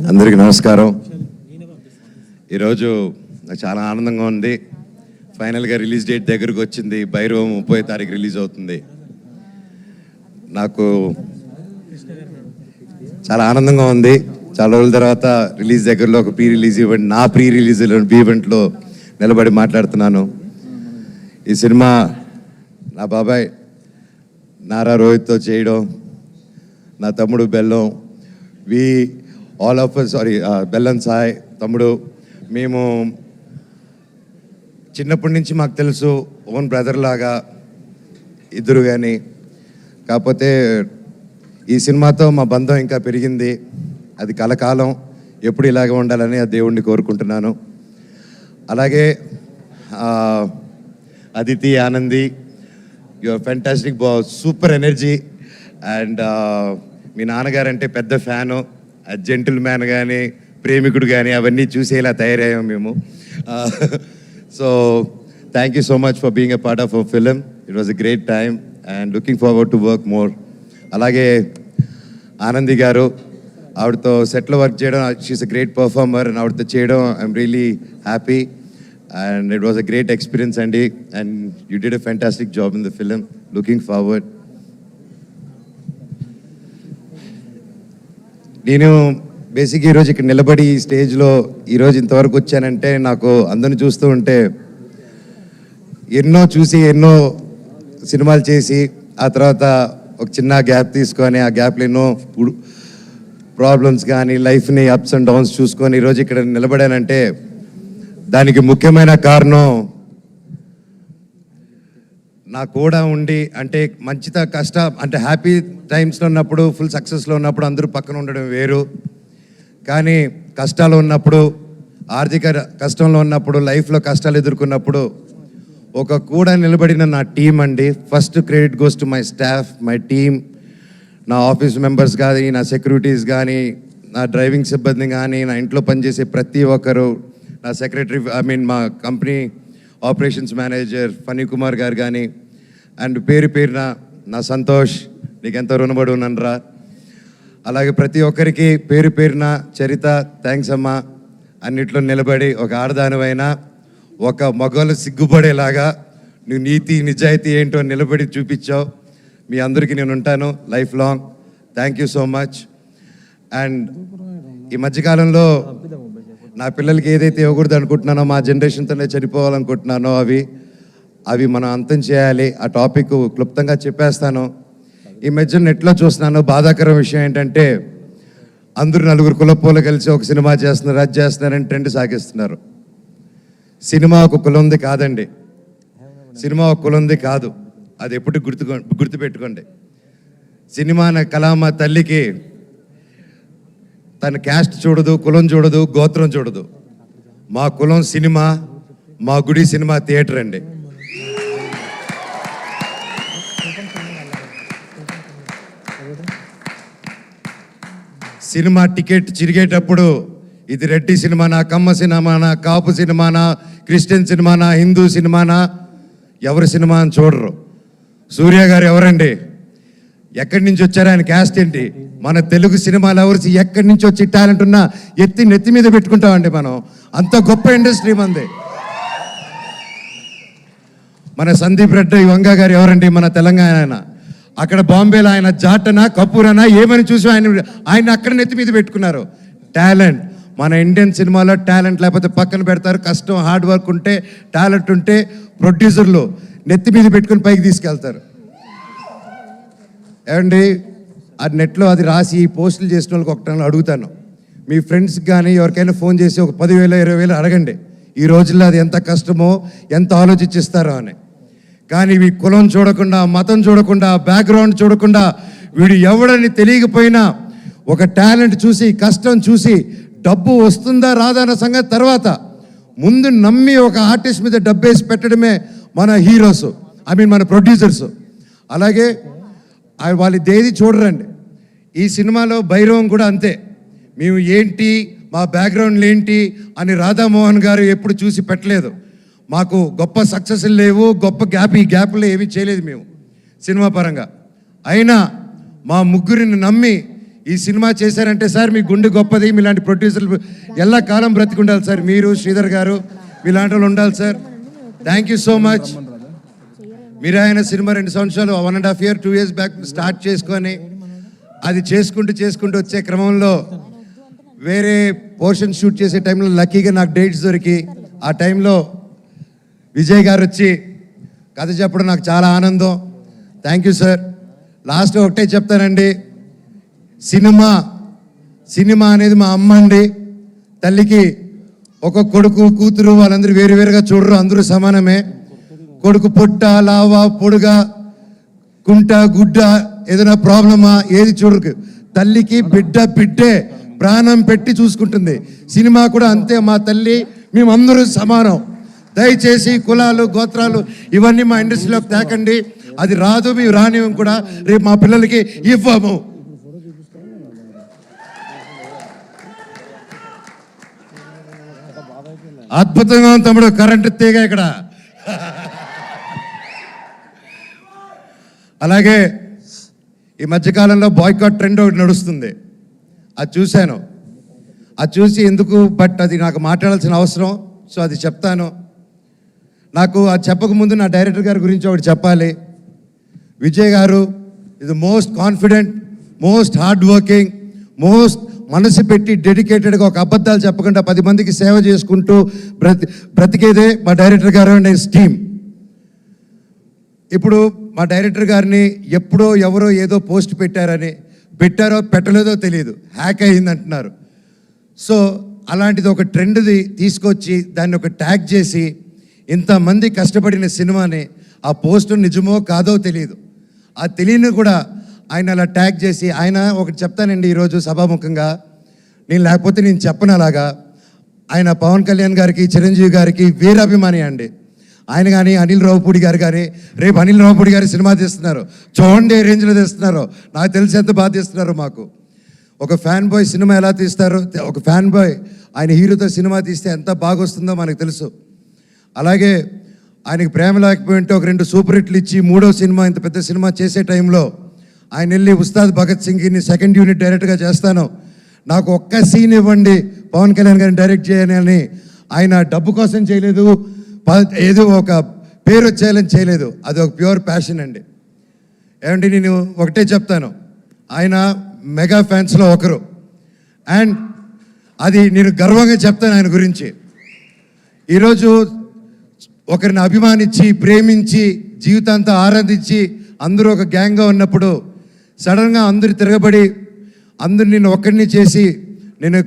అందరికీ నమస్కారం. ఈరోజు నాకు చాలా ఆనందంగా ఉంది. ఫైనల్గా రిలీజ్ డేట్ దగ్గరకు వచ్చింది. భైరవం 30వ తారీఖు రిలీజ్ అవుతుంది. నాకు చాలా ఆనందంగా ఉంది. చాలా రోజుల తర్వాత రిలీజ్ దగ్గరలో ఒక ప్రీ రిలీజ్ ఈవెంట్, నా ప్రీ రిలీజ్ ఈవెంట్లో నిలబడి మాట్లాడుతున్నాను. ఈ సినిమా నా బాబాయ్ నారా రోహిత్తో చేయడం, నా తమ్ముడు బెల్లం, బెల్లం సాయ్ తమ్ముడు, మేము చిన్నప్పటి నుంచి మాకు తెలుసు, ఓన్ బ్రదర్ లాగా ఇద్దరు. కానీ కాకపోతే ఈ సినిమాతో మా బంధం ఇంకా పెరిగింది. అది కలకాలం ఎప్పుడు ఇలాగే ఉండాలని ఆ దేవుణ్ణి కోరుకుంటున్నాను. అలాగే Aditi, Anandi, your fantastic, super energy. And మీ నాన్నగారు అంటే పెద్ద ఫ్యాను. జెంటిల్ మ్యాన్ కానీ, ప్రేమికుడు కానీ అవన్నీ చూసేలా తయారయ్యాం మేము. So thank you so much for being a part of our film. It was a great time and looking forward to work more. అలాగే ఆనంది గారు, ఆవిడతో సెట్లో వర్క్ చేయడం, she is a great performer. And ఆవిడతో చేయడం I'm really happy and it was a great experience అండి. And you did a fantastic job in the film. Looking forward. నేను బేసిక్గా ఈరోజు ఇక్కడ నిలబడి ఈ స్టేజ్లో ఈరోజు ఇంతవరకు వచ్చానంటే, నాకు అందరిని చూస్తూ ఉంటే ఎన్నో సినిమాలు చేసి ఆ తర్వాత ఒక చిన్న గ్యాప్ తీసుకొని, ఆ గ్యాప్లో ఎన్నో ప్రాబ్లమ్స్ కానీ, లైఫ్ని అప్స్ అండ్ డౌన్స్ చూసుకొని ఈరోజు ఇక్కడ నిలబడానంటే దానికి ముఖ్యమైన కారణం నా కూడా ఉండి, అంటే అంటే హ్యాపీ టైమ్స్లో ఉన్నప్పుడు, ఫుల్ సక్సెస్లో ఉన్నప్పుడు అందరూ పక్కన ఉండడం వేరు. కానీ కష్టాలు ఉన్నప్పుడు, ఆర్థిక కష్టంలో ఉన్నప్పుడు, లైఫ్లో కష్టాలు ఎదుర్కొన్నప్పుడు ఒక కూడా నిలబడిన నా టీం అండి. First credit goes to my staff, my team, నా ఆఫీస్ మెంబర్స్ కానీ, నా సెక్యూరిటీస్ కానీ, నా డ్రైవింగ్ సిబ్బంది కానీ, నా ఇంట్లో పనిచేసే ప్రతి ఒక్కరు, నా సెక్రటరీ, మా company operations manager Phani Kumar గారు కానీ, అండ్ పేరున నా సంతోష్, నీకెంతో రుణపడి ఉన్నానురా. అలాగే ప్రతి ఒక్కరికి పేరున చరిత, థ్యాంక్స్ అమ్మా. అన్నిట్లో నిలబడి ఒక ఆడదానివైనా ఒక మగవాళ్ళు సిగ్గుపడేలాగా నువ్వు నీతి నిజాయితీ ఏంటో నిలబడి చూపించావు. మీ అందరికీ నేను ఉంటాను life long. Thank you so much. And ఈ మధ్యకాలంలో నా పిల్లలకి ఏదైతే ఇవ్వకూడదు అనుకుంటున్నానో, మా జనరేషన్తోనే చనిపోవాలనుకుంటున్నానో అవి మనం అంతం చేయాలి. ఆ టాపిక్ క్లుప్తంగా చెప్పేస్తాను. ఈ మధ్య నెట్లో చూస్తున్నాను, బాధాకరం విషయం ఏంటంటే అందరూ నలుగురు కులపోలు కలిసి ఒక సినిమా చేస్తున్నారు, అది చేస్తున్నారని ట్రెండ్ సాగిస్తున్నారు. సినిమా ఒక కులంది కాదండి. సినిమా ఒక కులంది కాదు. అది ఎప్పుడు గుర్తుపెట్టుకోండి. సినిమా కళామ తల్లికి తన క్యాస్ట్ చూడదు, కులం చూడదు, గోత్రం చూడదు. మా కులం సినిమా, మా గుడి సినిమా థియేటర్ అండి. సినిమా టికెట్ చిరిగేటప్పుడు ఇది రెడ్డి సినిమానా, కమ్మ సినిమానా, కాపు సినిమానా, క్రిస్టియన్ సినిమానా, హిందూ సినిమానా, ఎవరి సినిమా అని చూడరు. సూర్య గారు ఎవరండి, ఎక్కడి నుంచి వచ్చారు, ఆయన క్యాస్ట్ ఏంటి, మన తెలుగు సినిమాలు ఎవరు ఎక్కడి నుంచి వచ్చి టాలెంట్ ఉన్నా నెత్తి మీద పెట్టుకుంటామండి మనం. అంత గొప్ప ఇండస్ట్రీ మంది. మన సందీప్ రెడ్డి వంగ గారు ఎవరండి, మన తెలంగాణ ఆయన. అక్కడ బాంబేలో ఆయన జాటనా, కపూరనా ఏమని చూసి ఆయన అక్కడ నెత్తి మీద పెట్టుకున్నారు. టాలెంట్ మన ఇండియన్ సినిమాలో టాలెంట్ లేకపోతే పక్కన పెడతారు. కష్టం, హార్డ్ వర్క్ ఉంటే, టాలెంట్ ఉంటే ప్రొడ్యూసర్లు నెత్తి మీద పెట్టుకుని పైకి తీసుకెళ్తారు. ఏమండి, అది నెట్లో అది రాసి పోస్టులు చేసిన వాళ్ళకి ఒకటి అడుగుతాను, మీ ఫ్రెండ్స్కి కానీ ఎవరికైనా ఫోన్ చేసి ఒక 10,000 20,000 అడగండి. ఈ రోజుల్లో అది ఎంత కష్టమో, ఎంత ఆలోచించిస్తారో అని. కానీ ఈ కులం చూడకుండా, మతం చూడకుండా, బ్యాక్గ్రౌండ్ చూడకుండా, వీడు ఎవడని తెలియకపోయినా ఒక టాలెంట్ చూసి, కష్టం చూసి, డబ్బు వస్తుందా రాదా అన్న సంగతి తర్వాత ముందు నమ్మి ఒక ఆర్టిస్ట్ మీద డబ్బేసి పెట్టడమే మన హీరోస్, మన ప్రొడ్యూసర్స్. అలాగే వాళ్ళు దేది చూడరండి. ఈ సినిమాలో భైరవం కూడా అంతే. మేము ఏంటి, మా బ్యాక్గ్రౌండ్లు ఏంటి అని రాధామోహన్ గారు ఎప్పుడు చూసి పెట్టలేదు. మాకు గొప్ప సక్సెస్లు లేవు, గొప్ప ఈ గ్యాప్లో ఏమీ చేయలేదు మేము సినిమా పరంగా. అయినా మా ముగ్గురిని నమ్మి ఈ సినిమా చేశారంటే సార్ మీ గుండె గొప్పది, మీలాంటి ప్రొడ్యూసర్లు ఎల్లా కాలం బ్రతికుండాలి సార్. మీరు శ్రీధర్ గారు మీలాంటి వాళ్ళు ఉండాలి sir. Thank you so much. మీరు ఆయన సినిమా 2 సంవత్సరాలు 1.5 year 2 years బ్యాక్ స్టార్ట్ చేసుకొని అది చేసుకుంటూ వచ్చే క్రమంలో వేరే పోర్షన్ షూట్ చేసే టైంలో లక్కీగా నాకు డేట్స్ దొరికి ఆ టైంలో విజయ్ గారు వచ్చి కథ చెప్పడం నాకు చాలా ఆనందం. Thank you sir. లాస్ట్ ఒకటే చెప్తానండి, సినిమా అనేది మా అమ్మ అండి. తల్లికి ఒక కొడుకు కూతురు వాళ్ళందరూ వేరువేరుగా చూడరు, అందరూ సమానమే. కొడుకు పొట్ట లావా పొడుగా కుంట గుడ్డ ఏదైనా ప్రాబ్లమా ఏది చూడరు. తల్లికి బిడ్డే ప్రాణం పెట్టి చూసుకుంటుంది. సినిమా కూడా అంతే. మా తల్లి మేమందరూ సమానం. దయచేసి కులాలు గోత్రాలు ఇవన్నీ మా ఇండస్ట్రీలోకి తేకండి. అది రాదు, మేము రానివ్వం కూడా, రేపు మా పిల్లలకి ఇవ్వము. అద్భుతంగా ఉంది తమ్ముడు, కరెంటు తీగ ఇక్కడ. అలాగే ఈ మధ్యకాలంలో బాయ్కాట్ ట్రెండ్ ఒకటి నడుస్తుంది, అది చూశాను. అది చూసి ఎందుకు, బట్ అది నాకు మాట్లాడాల్సిన అవసరం, సో అది చెప్తాను. నాకు అది చెప్పకముందు నా డైరెక్టర్ గారి గురించి ఒకటి చెప్పాలి. విజయ్ గారు ఇది most confident, most hard working, most మనసు పెట్టి డెడికేటెడ్గా ఒక అబద్ధాలు చెప్పకుండా 10 మందికి సేవ చేసుకుంటూ బ్రతికేదే మా డైరెక్టర్ గారు అండ్ హిస్ టీమ్. ఇప్పుడు మా డైరెక్టర్ గారిని ఎప్పుడో ఎవరో ఏదో పోస్ట్ పెట్టారో పెట్టలేదో తెలియదు, హ్యాక్ అయ్యింది అంటున్నారు. సో అలాంటిది ఒక ట్రెండ్ది తీసుకొచ్చి దాన్ని ఒక ట్యాగ్ చేసి ఇంతమంది కష్టపడిన సినిమాని ఆ పోస్ట్ నిజమో కాదో తెలియదు, ఆ తెలియని కూడా ఆయన అలా ట్యాగ్ చేసి, ఆయన ఒకటి చెప్తానండి ఈరోజు సభాముఖంగా, నేను లేకపోతే నేను చెప్పను అలాగా. ఆయన పవన్ కళ్యాణ్ గారికి చిరంజీవి గారికి వీరాభిమాని అండి. ఆయన కానీ అనిల్ రావుపూడి గారు కానీ, రేపు అనిల్ రావుపూడి గారి సినిమా తీస్తున్నారు, చూడండి ఏ రేంజ్లో తీస్తున్నారు, నాకు తెలిసి ఎంత బాగా తీస్తున్నారు. మాకు ఒక ఫ్యాన్ బాయ్ సినిమా ఎలా తీస్తారో, ఒక ఫ్యాన్ బాయ్ ఆయన హీరోతో సినిమా తీస్తే ఎంత బాగా వస్తుందో మనకు తెలుసు. అలాగే ఆయనకి ప్రేమ లేకపోయింటే ఒక 2 సూపర్ హిట్లు ఇచ్చి 3వ సినిమా ఇంత పెద్ద సినిమా చేసే టైంలో ఆయన వెళ్ళి ఉస్తాద్ భగత్ సింగ్ని 2nd యూనిట్ డైరెక్ట్గా చేస్తాను, నాకు ఒక్క సీన్ ఇవ్వండి పవన్ కళ్యాణ్ గారిని డైరెక్ట్ చేయాలని. ఆయన డబ్బు కోసం చేయలేదు, ఏదో ఒక పేరు వచ్చేయాలని చేయలేదు, అది ఒక ప్యూర్ ప్యాషన్ అండి. ఏమంటే నేను ఒకటే చెప్తాను, ఆయన మెగా ఫ్యాన్స్లో ఒకరు, అండ్ అది నేను గర్వంగా చెప్తాను ఆయన గురించి. ఈరోజు ఒకరిని అభిమానించి ప్రేమించి జీవితాంతా ఆరాధించి అందరూ ఒక గ్యాంగ్గా ఉన్నప్పుడు సడన్గా అందరు తిరగబడి అందరు నిన్ను ఒక్కడిని చేసి నేను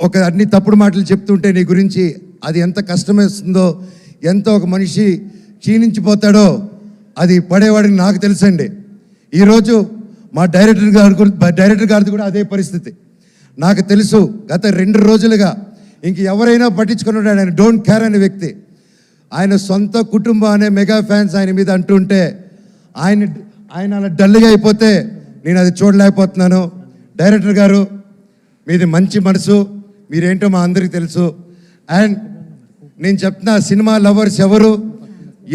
ఒక అన్ని తప్పుడు మాటలు చెప్తుంటే నీ గురించి అది ఎంత కష్టమేస్తుందో, ఎంత ఒక మనిషి క్షీణించిపోతాడో అది పడేవాడికి నాకు తెలుసండి. ఈరోజు మా డైరెక్టర్ గారిది కూడా అదే పరిస్థితి నాకు తెలుసు. గత 2 రోజులుగా ఇంక ఎవరైనా పట్టించుకున్నాడు, ఆయన డోంట్ కేర్ అనే వ్యక్తి. ఆయన సొంత కుటుంబం అనే మెగా ఫ్యాన్స్ ఆయన మీద అంటుంటే ఆయన అలా డల్గా అయిపోతే నేను అది చూడలేకపోతున్నాను. డైరెక్టర్ గారు మీది మంచి మనసు, మీరేంటో మా అందరికీ తెలుసు. అండ్ నేను చెప్తున్నా, సినిమా లవర్స్ ఎవరు,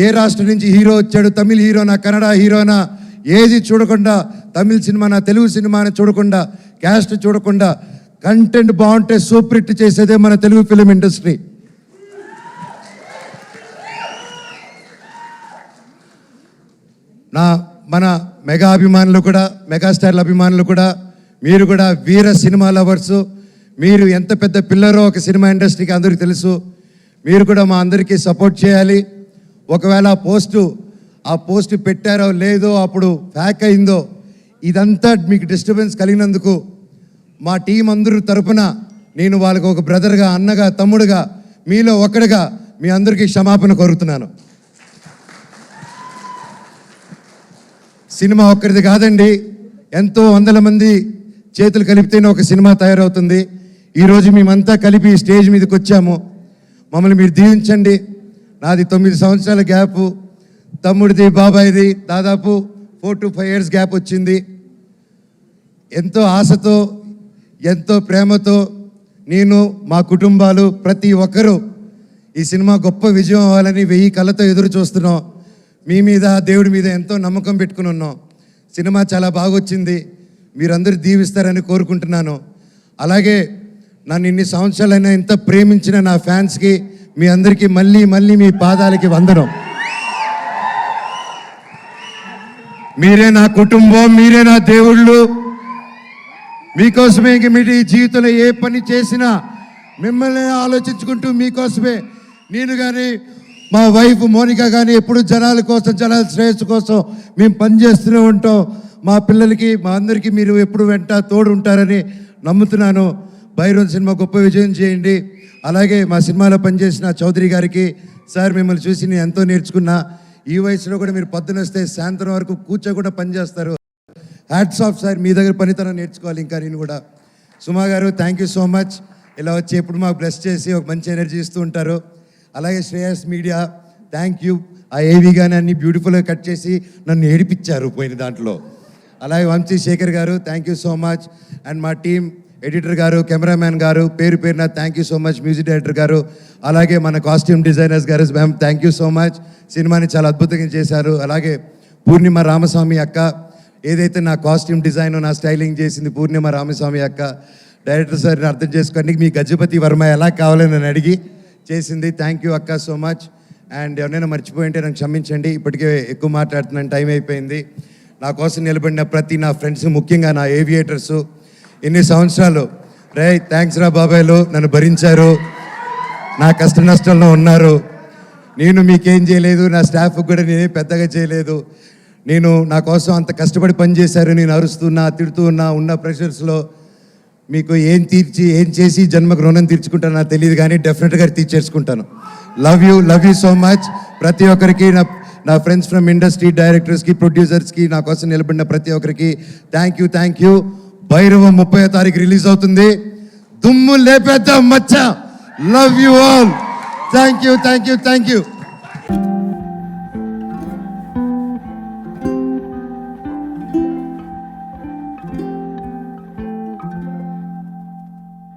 ఏ రాష్ట్రం నుంచి హీరో వచ్చాడు, తమిళ హీరోనా కన్నడ హీరోనా ఏది చూడకుండా, తమిళ సినిమానా తెలుగు సినిమాని చూడకుండా, క్యాస్ట్ చూడకుండా, కంటెంట్ బాగుంటే సూపర్ హిట్ చేసేదే మన తెలుగు ఫిలిం ఇండస్ట్రీ. మన మెగా అభిమానులు కూడా, మెగాస్టార్ల అభిమానులు కూడా, మీరు కూడా వీర సినిమా లవర్సు. మీరు ఎంత పెద్ద పిల్లరో ఒక సినిమా ఇండస్ట్రీకి అందరికీ తెలుసు. మీరు కూడా మా అందరికీ సపోర్ట్ చేయాలి. ఒకవేళ ఆ పోస్టు పెట్టారో లేదో, అప్పుడు హ్యాక్ అయిందో, ఇదంతా మీకు డిస్టర్బెన్స్ కలిగినందుకు మా టీం అందరూ తరపున నేను వాళ్ళకు ఒక బ్రదర్గా, అన్నగా, తమ్ముడుగా, మీలో ఒకడుగా మీ అందరికీ క్షమాపణ కోరుతున్నాను. సినిమా ఒక్కరిది కాదండి, ఎంతో వందల మంది చేతులు కలిపితేనే ఒక సినిమా తయారవుతుంది. ఈరోజు మేమంతా కలిపి స్టేజ్ మీదకి వచ్చాము, మమ్మల్ని మీరు దీవించండి. నాది 9 సంవత్సరాల గ్యాపు, తమ్ముడిది బాబాయిది దాదాపు 4 to 5 years గ్యాప్ వచ్చింది. ఎంతో ఆశతో, ఎంతో ప్రేమతో నేను, మా కుటుంబాలు, ప్రతి ఒక్కరూ ఈ సినిమా గొప్ప విజయం అవ్వాలని 1000 కళ్ళతో ఎదురు చూస్తున్నాం. మీ మీద, దేవుడి మీద ఎంతో నమ్మకం పెట్టుకుని ఉన్నాం. సినిమా చాలా బాగా వచ్చింది. మీరందరూ దీవిస్తారని కోరుకుంటున్నాను. అలాగే నన్ను ఇన్ని సంవత్సరాలైనా ఇంత ప్రేమించిన నా ఫ్యాన్స్కి మీ అందరికీ మళ్ళీ మళ్ళీ మీ పాదాలకి వందనం. మీరే నా కుటుంబం, మీరే నా దేవుళ్ళు. మీకోసమే ఇంక మీ జీవితంలో ఏ పని చేసినా మిమ్మల్ని ఆలోచించుకుంటూ మీకోసమే నేను కానీ మా వైఫ్ మోనికా కానీ ఎప్పుడు జనాల కోసం, జనాల శ్రేయస్సు కోసం మేము పనిచేస్తూనే ఉంటాం. మా పిల్లలకి, మా అందరికీ మీరు ఎప్పుడు వెంట తోడు ఉంటారని నమ్ముతున్నాను. భైరవన్ సినిమా గొప్ప విజయం చేయండి. అలాగే మా సినిమాలో పనిచేసిన చౌదరి గారికి, సార్ మిమ్మల్ని చూసి నేను ఎంతో నేర్చుకున్నా. ఈ వయసులో కూడా మీరు పొద్దున వస్తే సాయంత్రం వరకు కూర్చోకుండా పనిచేస్తారు. హ్యాట్స్ ఆఫ్ సార్, మీ దగ్గర పనితనం నేర్చుకోవాలి ఇంకా నేను కూడా. సుమా గారు థ్యాంక్ యూ సో మచ్. ఇలా వచ్చి ఎప్పుడు మాకు బ్లెస్ చేసి ఒక మంచి ఎనర్జీ ఇస్తూ ఉంటారు. అలాగే శ్రేయస్ మీడియా థ్యాంక్ యూ. ఆ ఏవి కానీ అన్ని బ్యూటిఫుల్గా కట్ చేసి నన్ను ఏడిపించారు పోయిన దాంట్లో. అలాగే వంశీ శేఖర్ గారు thank you so much. And మా టీం ఎడిటర్ గారు, కెమెరామ్యాన్ గారు, పేరు పేరున thank you so much. Music director గారు, అలాగే మన కాస్ట్యూమ్ డిజైనర్స్ గారు ma'am thank you so much. సినిమాని చాలా అద్భుతంగా చేశారు. అలాగే పూర్ణిమ రామస్వామి అక్క, ఏదైతే నా కాస్ట్యూమ్ డిజైన్, నా స్టైలింగ్ చేసింది పూర్ణిమ రామస్వామి అక్క. డైరెక్టర్ సార్ని అర్థం చేసుకోండి, మీ గజపతి వర్మ ఎలా కావాలని నన్ను అడిగి చేసింది. థ్యాంక్ యూ అక్క సో మచ్. అండ్ ఎవరైనా మర్చిపోయింటే నాకు క్షమించండి, ఇప్పటికే ఎక్కువ మాట్లాడుతున్నాను, టైం అయిపోయింది. నా కోసం నిలబడిన ప్రతి నా ఫ్రెండ్స్, ముఖ్యంగా నా ఏవియేటర్స్, ఇన్ని సంవత్సరాలు థ్యాంక్స్ రా బాబాయ్లు, నన్ను భరించారు, నా కష్ట నష్టంలో ఉన్నారు. నేను మీకేం చేయలేదు, నా స్టాఫ్ కూడా నేనే పెద్దగా చేయలేదు. నేను నా కోసం అంత కష్టపడి పనిచేశారు. నేను అరుస్తున్నా, తిడుతూ ఉన్నా, ఉన్న ప్రెషర్స్లో మీకు ఏం చేసి జన్మకు రుణం తీర్చుకుంటానో నాకు తెలియదు, కానీ డెఫినెట్గా తీర్చేసుకుంటాను. Love you so much. ప్రతి ఒక్కరికి, నా ఫ్రెండ్స్ ఫ్రమ్ ఇండస్ట్రీ, డైరెక్టర్స్కి, ప్రొడ్యూసర్స్కి, నా కోసం నిలబడిన ప్రతి ఒక్కరికి థ్యాంక్ యూ. భైరవం 30వ తారీఖు రిలీజ్ అవుతుంది. దుమ్ము లేపేద్దాం మచ్చ. Love you all. Thank you.